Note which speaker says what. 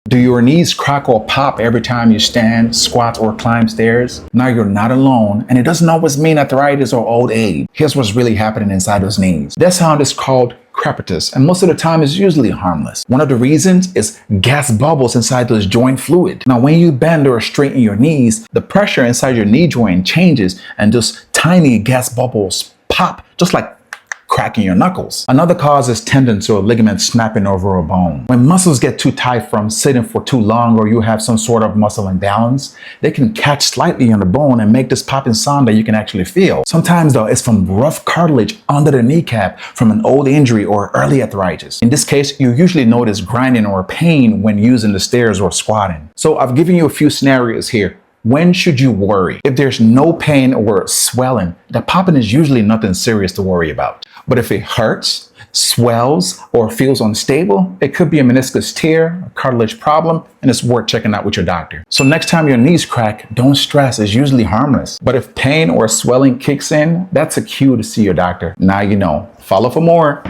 Speaker 1: Do your knees crack or pop every time you stand, squat, or climb stairs? Now you're not alone, and it doesn't always mean arthritis or old age. Here's what's really happening inside those knees. That sound is called crepitus, and most of the time is usually harmless. One of the reasons is gas bubbles inside those joint fluid. Now, when you bend or straighten your knees, the pressure inside your knee joint changes, and those tiny gas bubbles pop, just like cracking your knuckles. Another cause is tendons or ligaments snapping over a bone. When muscles get too tight from sitting for too long, or you have some sort of muscle imbalance, they can catch slightly on the bone and make this popping sound that you can actually feel. Sometimes though, it's from rough cartilage under the kneecap from an old injury or early arthritis. In this case, you usually notice grinding or pain when using the stairs or squatting. So I've given you a few scenarios here. When should you worry? If there's no pain or swelling, the popping is usually nothing serious to worry about. But if it hurts, swells, or feels unstable, it could be a meniscus tear, a cartilage problem, and it's worth checking out with your doctor. So next time your knees crack, don't stress, it's usually harmless. But if pain or swelling kicks in, that's a cue to see your doctor. Now you know. Follow for more.